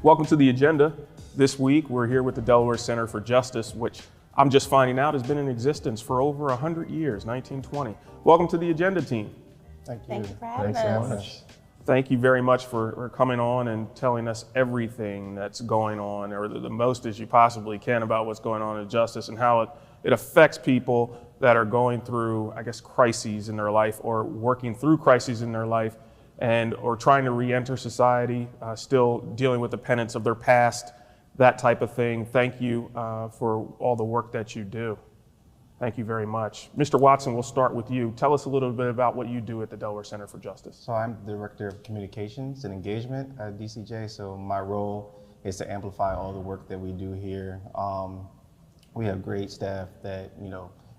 Welcome to the agenda. This week, we're here with the Delaware Center for Justice, which I'm just finding out has been in existence for over 100 years, 1920. Welcome to the agenda team. Thank you. Thank you for having Thanks us. so much. Thank you very much for coming on and telling us everything that's going on, or the most as you possibly can about what's going on in justice and how it affects people that are going through, I guess, crises in their life or working through crises in their life and or trying to re-enter society, still dealing with the penance of their past, that type of thing. Thank you for all the work that you do. Thank you very much. Mr. Watson, we'll start with you. Tell us a little bit about what you do at the Delaware Center for Justice. So I'm the Director of Communications and Engagement at DCJ. So my role is to amplify all the work that we do here. We have great staff that,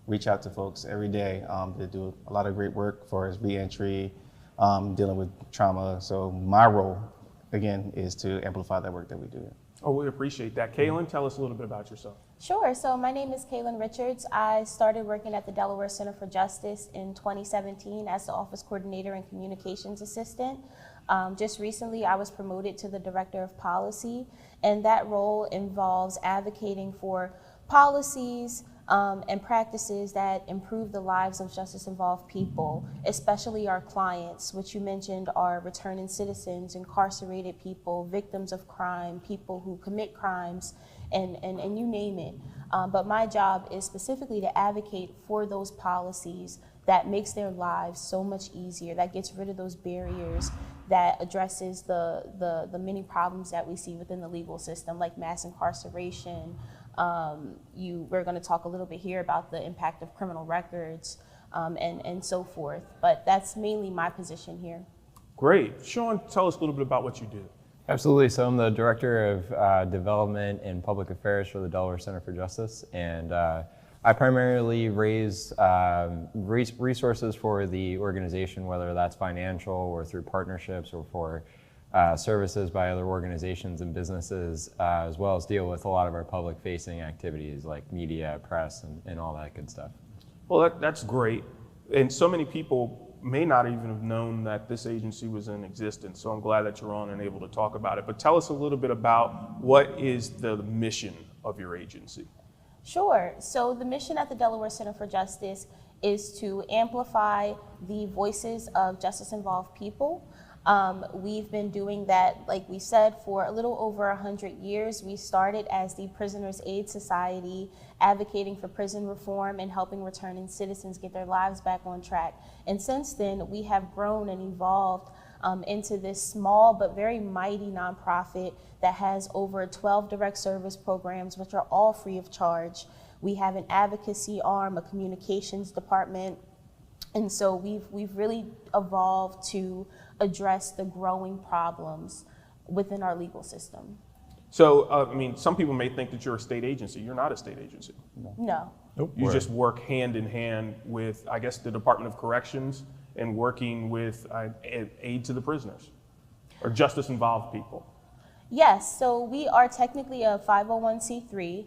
reach out to folks every day that do a lot of great work for us, reentry, dealing with trauma. So my role, again, is to amplify that work that we do. Oh, we appreciate that. Kailyn, tell us a little bit about yourself. Sure. So my name is Kailyn Richards. I started working at the Delaware Center for Justice in 2017 as the Office Coordinator and Communications Assistant. Just recently, I was promoted to the Director of Policy, and that role involves advocating for policies and practices that improve the lives of justice-involved people, especially our clients, which you mentioned are returning citizens, incarcerated people, victims of crime, people who commit crimes, and you name it. But my job is specifically to advocate for those policies that makes their lives so much easier, that gets rid of those barriers, that addresses the many problems that we see within the legal system, like mass incarceration. We're going to talk a little bit here about the impact of criminal records and so forth, but that's mainly my position here. Great. Sean, tell us a little bit about what you do. Absolutely. So I'm the Director of Development and Public Affairs for the Delaware Center for Justice, and I primarily raise resources for the organization, whether that's financial or through partnerships or for services by other organizations and businesses, as well as deal with a lot of our public-facing activities like media, press, and all that good stuff. Well, that's great. And so many people may not even have known that this agency was in existence, so I'm glad that you're on and able to talk about it. But tell us a little bit about what is the mission of your agency? Sure. So the mission at the Delaware Center for Justice is to amplify the voices of justice-involved people. We've been doing that, like we said, for a little over 100 years. We started as the Prisoners Aid Society, advocating for prison reform and helping returning citizens get their lives back on track. And since then, we have grown and evolved into this small but very mighty nonprofit that has over 12 direct service programs, which are all free of charge. We have an advocacy arm, a communications department, and so we've really evolved to address the growing problems within our legal system. So, some people may think that you're a state agency. You're not a state agency. No. Nope. You just work hand in hand with, I guess, the Department of Corrections and working with aid to the prisoners or justice-involved people. Yes, so we are technically a 501c3,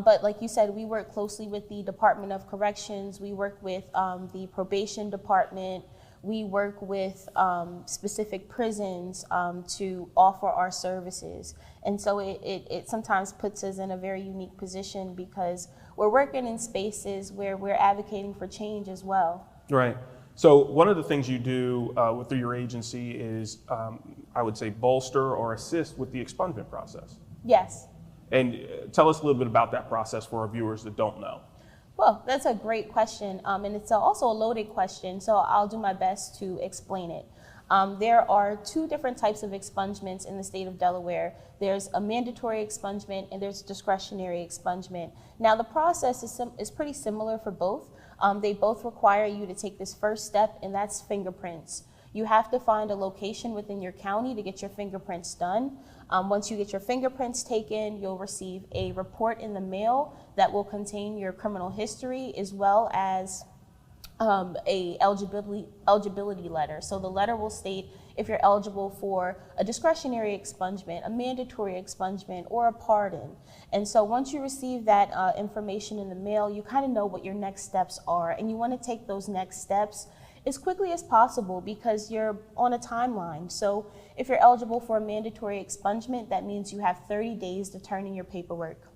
but like you said, we work closely with the Department of Corrections. We work with the probation department. We work with specific prisons to offer our services. And so it sometimes puts us in a very unique position because we're working in spaces where we're advocating for change as well. Right. So one of the things you do through your agency is, I would say, bolster or assist with the expungement process. Yes. And tell us a little bit about that process for our viewers that don't know. Well, that's a great question, and it's also a loaded question, so I'll do my best to explain it. There are two different types of expungements in the state of Delaware. There's a mandatory expungement and there's discretionary expungement. Now, the process is pretty similar for both. They both require you to take this first step, and that's fingerprints. You have to find a location within your county to get your fingerprints done. Once you get your fingerprints taken, you'll receive a report in the mail that will contain your criminal history as well as a eligibility letter. So the letter will state if you're eligible for a discretionary expungement, a mandatory expungement, or a pardon. And so once you receive that information in the mail, you kind of know what your next steps are, and you want to take those next steps as quickly as possible because you're on a timeline. So if you're eligible for a mandatory expungement, that means you have 30 days to turn in your paperwork.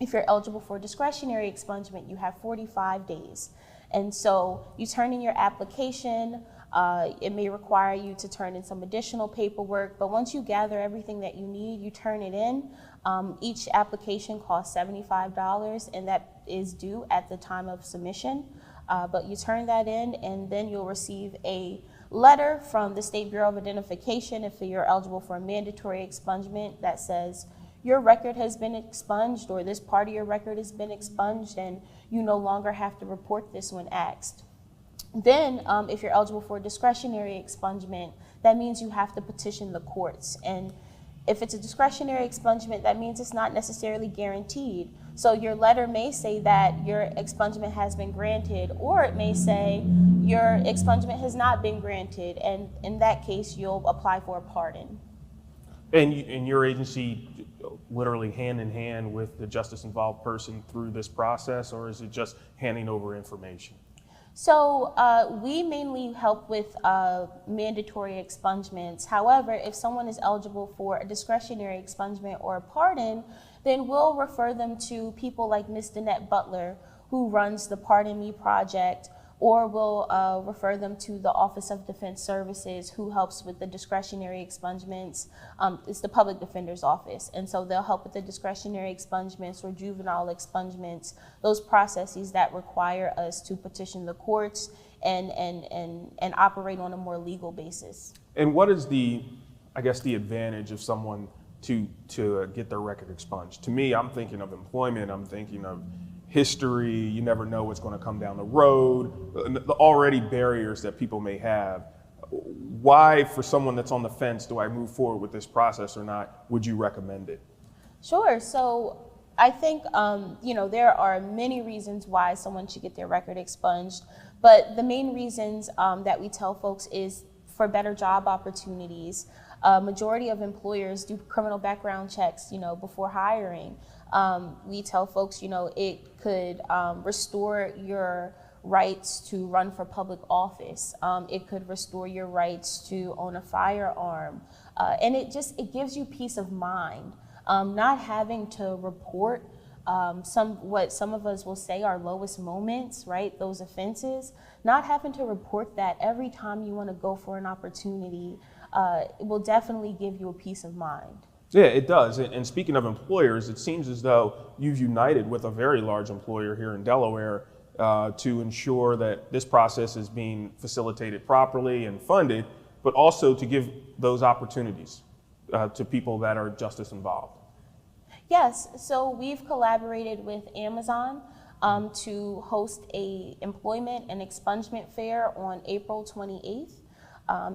If you're eligible for discretionary expungement, you have 45 days. And so you turn in your application. It may require you to turn in some additional paperwork, but once you gather everything that you need, you turn it in. Each application costs $75, and that is due at the time of submission. But you turn that in, and then you'll receive a letter from the State Bureau of Identification if you're eligible for a mandatory expungement that says your record has been expunged, or this part of your record has been expunged, and you no longer have to report this when asked. Then, if you're eligible for a discretionary expungement, that means you have to petition the courts. And if it's a discretionary expungement, that means it's not necessarily guaranteed. So your letter may say that your expungement has been granted, or it may say your expungement has not been granted, and in that case, you'll apply for a pardon. And your agency literally hand in hand with the justice-involved person through this process, or is it just handing over information? So we mainly help with mandatory expungements. However, if someone is eligible for a discretionary expungement or a pardon, then we'll refer them to people like Ms. Danette Butler, who runs the Pardon Me Project, or we'll refer them to the Office of Defense Services, who helps with the discretionary expungements. It's the Public Defender's Office, and so they'll help with the discretionary expungements or juvenile expungements, those processes that require us to petition the courts and operate on a more legal basis. And what is the advantage of someone to get their record expunged? To me, I'm thinking of employment, I'm thinking of history, you never know what's going to come down the road, the already barriers that people may have. Why, for someone that's on the fence, do I move forward with this process or not? Would you recommend it? Sure. So I think, there are many reasons why someone should get their record expunged, but the main reasons that we tell folks is for better job opportunities. Majority of employers do criminal background checks, before hiring. We tell folks, it could restore your rights to run for public office. It could restore your rights to own a firearm. And it gives you peace of mind. Not having to report what some of us will say are lowest moments, right? Those offenses, not having to report that every time you want to go for an opportunity, it will definitely give you a peace of mind. Yeah, it does. And speaking of employers, it seems as though you've united with a very large employer here in Delaware to ensure that this process is being facilitated properly and funded, but also to give those opportunities to people that are justice involved. Yes, so we've collaborated with Amazon to host a employment and expungement fair on April 28th.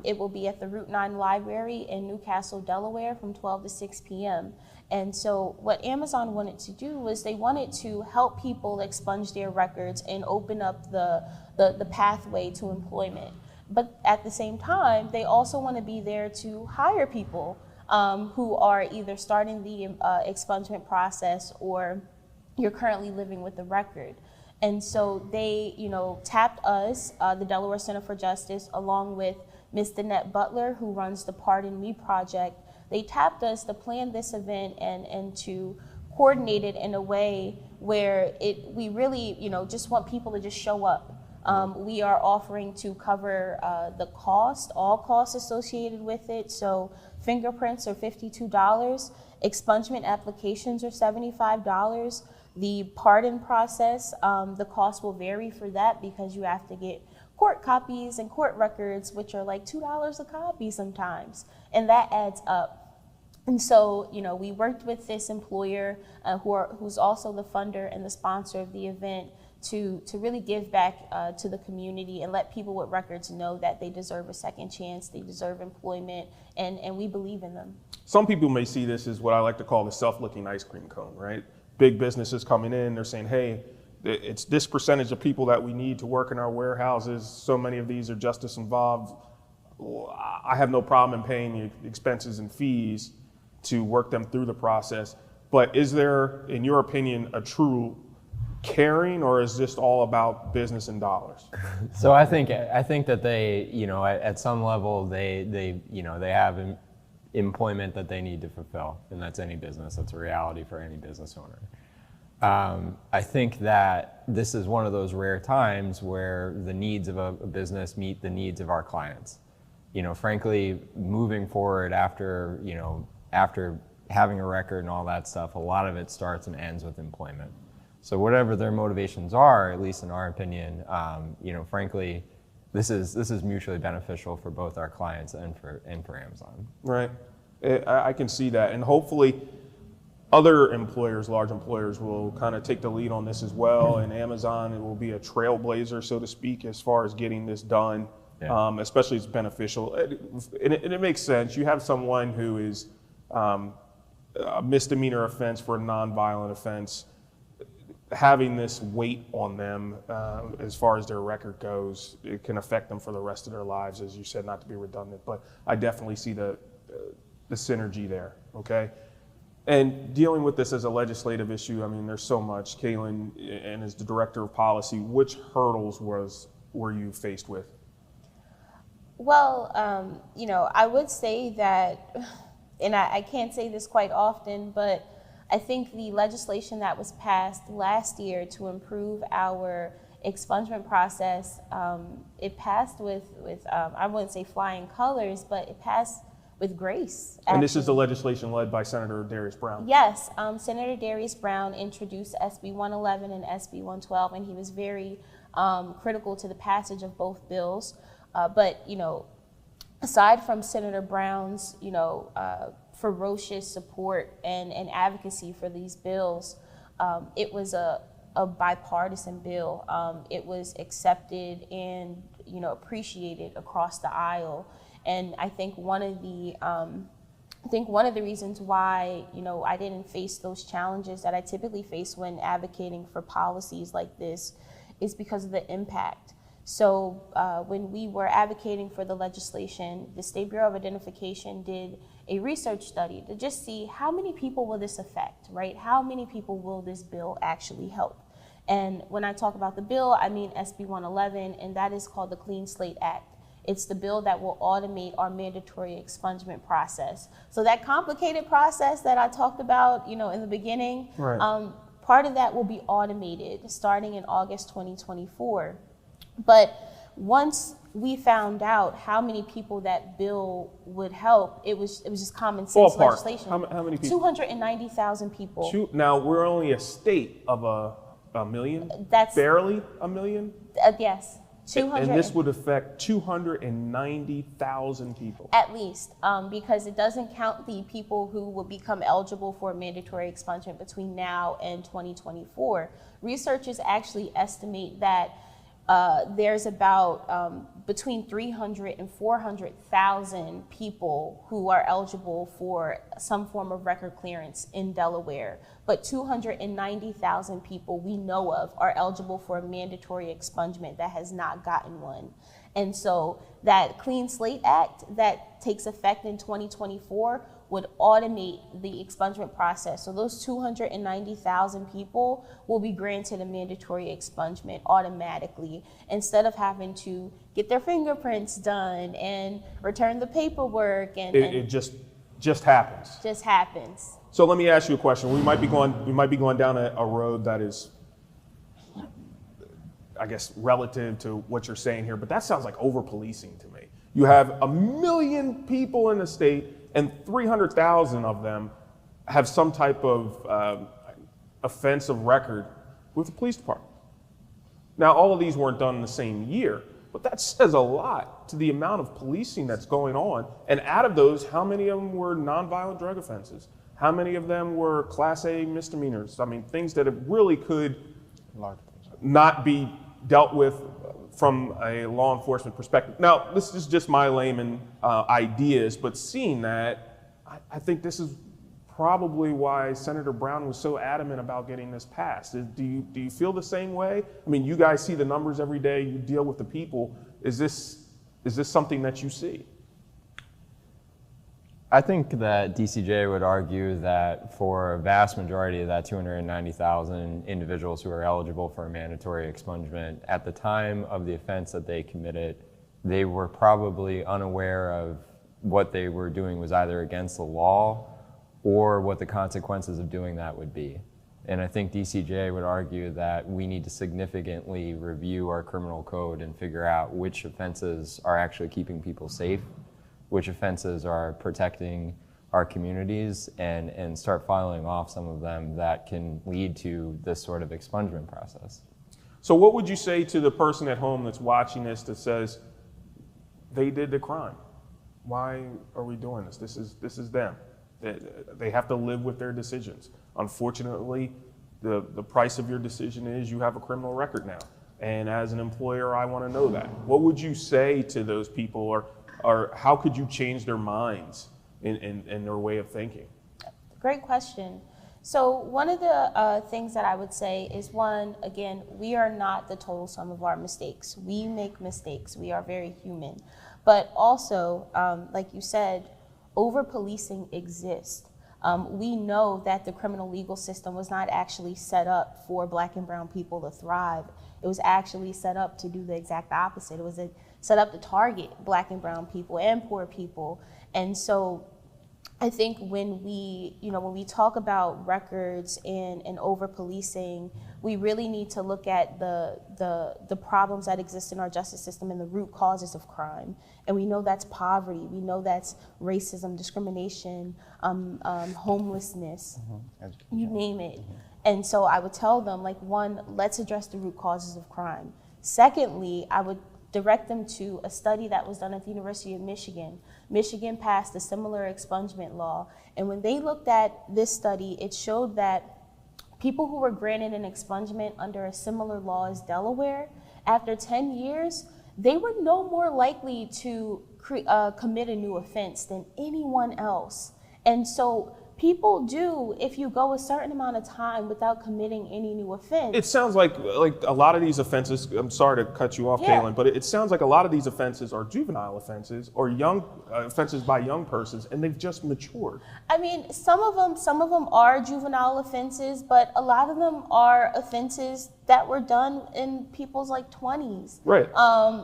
It will be at the Route 9 Library in Newcastle, Delaware from 12 to 6 p.m. And so what Amazon wanted to do was they wanted to help people expunge their records and open up the pathway to employment. But at the same time, they also want to be there to hire people who are either starting the expungement process or you're currently living with the record. And so they, tapped us, the Delaware Center for Justice, along with Ms. Danette Butler, who runs the Pardon Me Project. They tapped us to plan this event and to coordinate it in a way where we really, just want people to just show up. We are offering to cover all costs associated with it. So fingerprints are $52, expungement applications are $75. The pardon process, the cost will vary for that because you have to get court copies and court records, which are like $2 a copy sometimes, and that adds up. And so, we worked with this employer who's also the funder and the sponsor of the event to really give back to the community and let people with records know that they deserve a second chance, they deserve employment, and we believe in them. Some people may see this as what I like to call the self-licking ice cream cone, right? Big businesses coming in, they're saying, hey, it's this percentage of people that we need to work in our warehouses. So many of these are justice involved. I have no problem in paying the expenses and fees to work them through the process. But is there, in your opinion, a true caring, or is this all about business and dollars? So I think that they, at some level they have employment that they need to fulfill, and that's any business. That's a reality for any business owner. I think that this is one of those rare times where the needs of a business meet the needs of our clients. Frankly, moving forward after having a record and all that stuff, a lot of it starts and ends with employment. So whatever their motivations are, at least in our opinion, frankly, this is mutually beneficial for both our clients and for Amazon. Right. I can see that, and hopefully other employers, large employers, will kind of take the lead on this as well, and Amazon will be a trailblazer, so to speak, as far as getting this done. Yeah. Especially it's beneficial. And it makes sense. You have someone who is a misdemeanor offense for a nonviolent offense, having this weight on them as far as their record goes, it can affect them for the rest of their lives, as you said, not to be redundant, but I definitely see the synergy there, okay? And dealing with this as a legislative issue, I mean, there's so much. Kailyn, and as the director of policy, which hurdles were you faced with? Well, I would say that, and I can't say this quite often, but I think the legislation that was passed last year to improve our expungement process, it passed with I wouldn't say flying colors, but it passed with grace. And this is the legislation led by Senator Darius Brown? Yes, Senator Darius Brown introduced SB 111 and SB 112, and he was very critical to the passage of both bills. But aside from Senator Brown's, ferocious support and advocacy for these bills, it was a bipartisan bill. It was accepted and appreciated across the aisle. And I think one of the reasons why I didn't face those challenges that I typically face when advocating for policies like this is because of the impact. So when we were advocating for the legislation, the State Bureau of Identification did a research study to just see how many people will this affect, right? How many people will this bill actually help? And when I talk about the bill, I mean SB 111, and that is called the Clean Slate Act. It's the bill that will automate our mandatory expungement process. So that complicated process that I talked about, in the beginning, right. Part of that will be automated starting in August 2024. But once we found out how many people that bill would help, it was just common sense legislation. How many people? 290,000 people. Now, we're only a state of a million? That's barely a million? Yes. 200. And this would affect 290,000 people. At least, because it doesn't count the people who will become eligible for mandatory expungement between now and 2024. Researchers actually estimate that there's about between 300 and 400,000 people who are eligible for some form of record clearance in Delaware, but 290,000 people we know of are eligible for a mandatory expungement that has not gotten one. And so that Clean Slate Act that takes effect in 2024 would automate the expungement process. So those 290,000 people will be granted a mandatory expungement automatically instead of having to get their fingerprints done and return the paperwork. And it just happens. Just happens. So let me ask you a question. We might be going down a road that is, I guess, relative to what you're saying here, but that sounds like over-policing to me. You have 1 million people in the state, and 300,000 of them have some type of offensive record with the police department. Now, all of these weren't done in the same year, but that says a lot to the amount of policing that's going on. And out of those, how many of them were nonviolent drug offenses? How many of them were Class A misdemeanors? I mean, things that really could not be dealt with from a law enforcement perspective. Now, this is just my layman ideas, but seeing that, I think this is probably why Senator Brown was so adamant about getting this passed. Do you feel the same way? I mean, you guys see the numbers every day, you deal with the people. Is this something that you see? I think that DCJ would argue that for a vast majority of that 290,000 individuals who are eligible for a mandatory expungement, at the time of the offense that they committed, they were probably unaware of what they were doing was either against the law or what the consequences of doing that would be. And I think DCJ would argue that we need to significantly review our criminal code and figure out which offenses are actually keeping people safe, which offenses are protecting our communities, and start filing off some of them that can lead to this sort of expungement process. So what would you say to the person at home that's watching this that says, they did the crime? Why are we doing this? This is them. They have to live with their decisions. Unfortunately, the price of your decision is you have a criminal record now. And as an employer, I want to know that. What would you say to those people, or how could you change their minds in their way of thinking? Great question. So one of the things that I would say is, one, again, we are not the total sum of our mistakes. We make mistakes. We are very human. But also, like you said, over-policing exists. We know that the criminal legal system was not actually set up for Black and brown people to thrive. It was actually set up to do the exact opposite. It was set up to target Black and brown people and poor people. And so I think when we talk about records and over-policing, we really need to look at the problems that exist in our justice system and the root causes of crime. And we know that's poverty. We know that's racism, discrimination, homelessness, you name it. And so I would tell them, like, one, let's address the root causes of crime. Secondly, I would direct them to a study that was done at the University of Michigan. Michigan passed a similar expungement law. And when they looked at this study, it showed that people who were granted an expungement under a similar law as Delaware, after 10 years, they were no more likely to commit a new offense than anyone else. And so people do, if you go a certain amount of time without committing any new offense. It sounds like a lot of these offenses, I'm sorry to cut you off, Yeah. Kailyn, but it sounds like a lot of these offenses are juvenile offenses or young offenses by young persons, and they've just matured. I mean, some of them are juvenile offenses, but a lot of them are offenses that were done in people's like 20s, Right.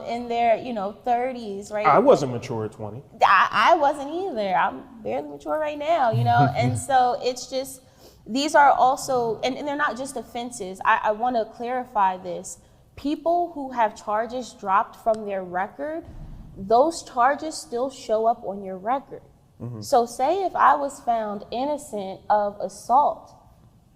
In their 30s, right? I wasn't mature at 20. I wasn't either. I'm barely mature right now, and so it's just, these are also, and they're not just offenses. I want to clarify this. People who have charges dropped from their record, those charges still show up on your record. So say if I was found innocent of assault,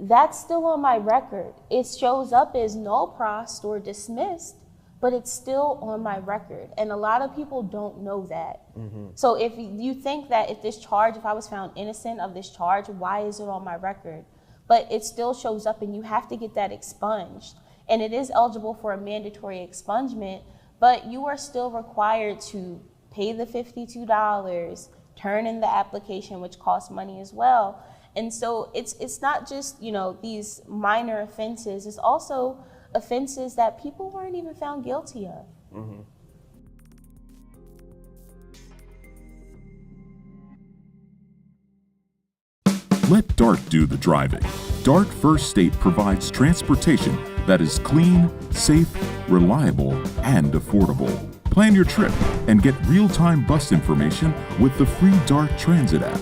that's still on my record. It shows up as null prossed or dismissed, but it's still on my record. And a lot of people don't know that. So if you think that if I was found innocent of this charge, why is it on my record? But it still shows up, and you have to get that expunged. And it is eligible for a mandatory expungement, but you are still required to pay the $52, turn in the application, which costs money as well. And so it's not just, these minor offenses, it's also offenses that people weren't even found guilty of. Let DART do the driving. DART First State provides transportation that is clean, safe, reliable, and affordable. Plan your trip and get real-time bus information with the free DART Transit app.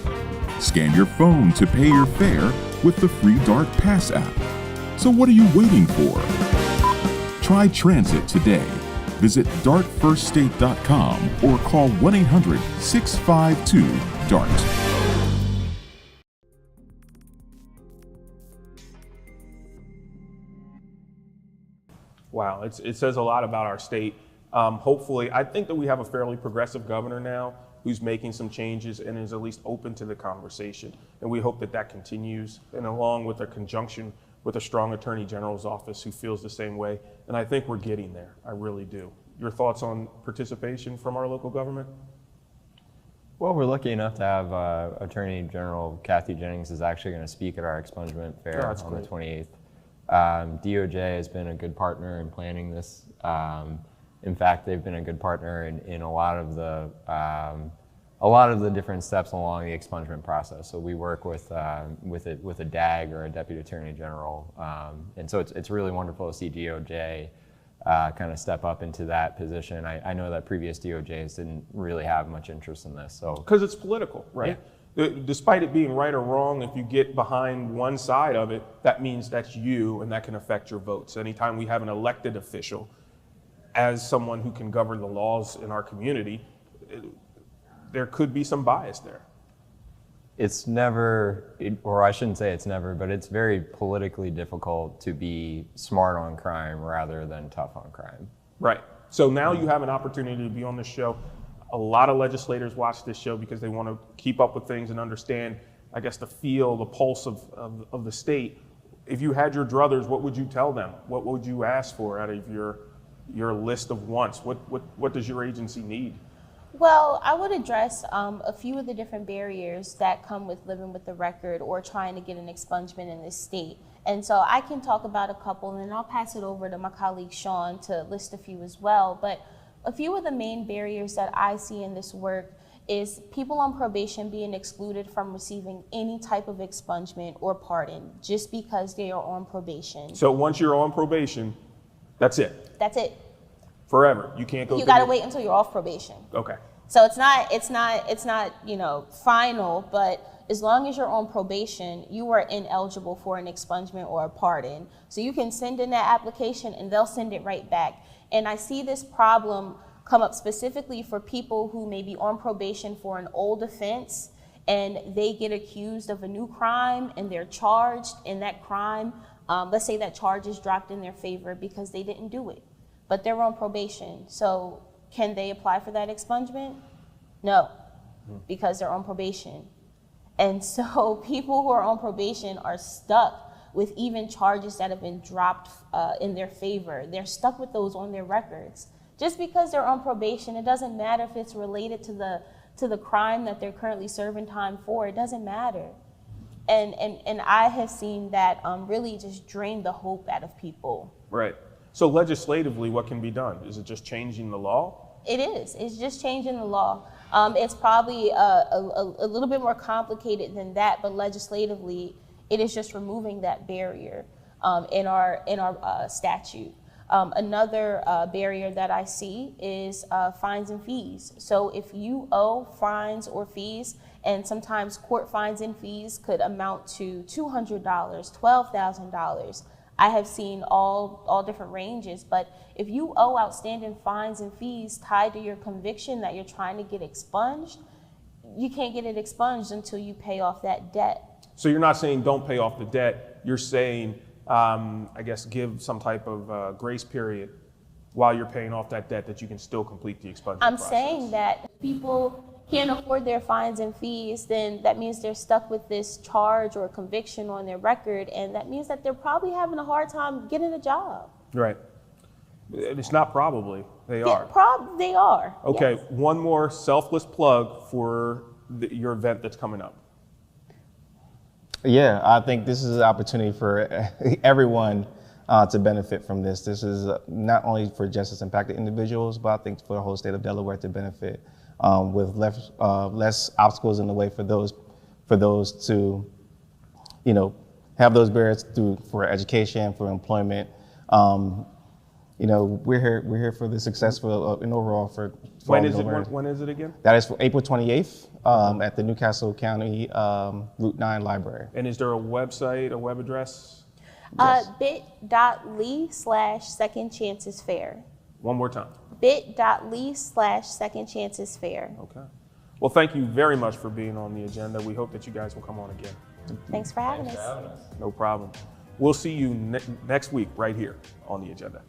Scan your phone to pay your fare with the free DART Pass app. So what are you waiting for? Try transit today. Visit dartfirststate.com or call 1-800-652-DART. Wow, it says a lot about our state. Hopefully, I think that we have a fairly progressive governor now who's making some changes and is at least open to the conversation. And we hope that that continues, and along with a conjunction with a strong attorney general's office who feels the same way. And I think we're getting there. I really do. Your thoughts on participation from our local government? Well, we're lucky enough to have Attorney General Kathy Jennings is actually going to speak at our expungement fair Oh, that's on great. the 28th. DOJ has been a good partner in planning this. In fact, they've been a good partner in a lot of the a lot of the different steps along the expungement process. So we work with a DAG or a Deputy Attorney General, and so it's really wonderful to see DOJ kind of step up into that position. I know that previous DOJs didn't really have much interest in this. So because it's political, right? Yeah. Despite it being right or wrong, if you get behind one side of it, that means that's you, and that can affect your votes. Anytime we have an elected official as someone who can govern the laws in our community, there could be some bias there. It's never, or I shouldn't say it's never, but it's very politically difficult to be smart on crime rather than tough on crime. Right. So now you have an opportunity to be on this show. A lot of legislators watch this show because they want to keep up with things and understand, I guess, the feel, the pulse of the state. If you had your druthers, what would you tell them? What would you ask for out of your list of wants? What does your agency need? Well, I would address a few of the different barriers that come with living with the record or trying to get an expungement in this state. And so I can talk about a couple, and then I'll pass it over to my colleague Sean to list a few as well. But a few of the main barriers that I see in this work is people on probation being excluded from receiving any type of expungement or pardon just because they are on probation. So once you're on probation, that's it. That's it. Forever. You can't go. You got to wait until you're off probation. Okay. So it's not final, but as long as you're on probation, you are ineligible for an expungement or a pardon. So you can send in that application and they'll send it right back. And I see this problem come up specifically for people who may be on probation for an old offense and they get accused of a new crime and they're charged in that crime. Let's say that charge is dropped in their favor because they didn't do it, but they're on probation. So can they apply for that expungement? No, because they're on probation. And so people who are on probation are stuck with even charges that have been dropped in their favor. They're stuck with those on their records. Just because they're on probation, it doesn't matter if it's related to the crime that they're currently serving time for. It doesn't matter. And I have seen that really just drain the hope out of people. Right. So legislatively, what can be done? Is it just changing the law? It is. It's just changing the law. It's probably a little bit more complicated than that, but legislatively, it is just removing that barrier in our statute. Another barrier that I see is fines and fees. So if you owe fines or fees, and sometimes court fines and fees could amount to $200, $12,000. I have seen all different ranges, but if you owe outstanding fines and fees tied to your conviction that you're trying to get expunged, you can't get it expunged until you pay off that debt. So you're not saying don't pay off the debt. You're saying, I guess, give some type of grace period while you're paying off that debt that you can still complete the expungement process. I'm saying that if people can't afford their fines and fees, then that means they're stuck with this charge or conviction on their record, and that means that they're probably having a hard time getting a job. Right. It's not probably. They are. They are. Okay, yes. One more selfless plug for your event that's coming up. Yeah, I think this is an opportunity for everyone to benefit from this. This is not only for justice impacted individuals, but I think for the whole state of Delaware to benefit with less obstacles in the way for those to, have those barriers for education, for employment. We're here for the successful and overall for When is it again? That is for April 28th at the Newcastle County Route 9 Library. And is there a website, a web address? bit.ly/Second Chances Fair. One more time. bit.ly/Second Chances Fair. Okay. Well, thank you very much for being on the agenda. We hope that you guys will come on again. Thanks for having us. No problem. We'll see you next week right here on the agenda.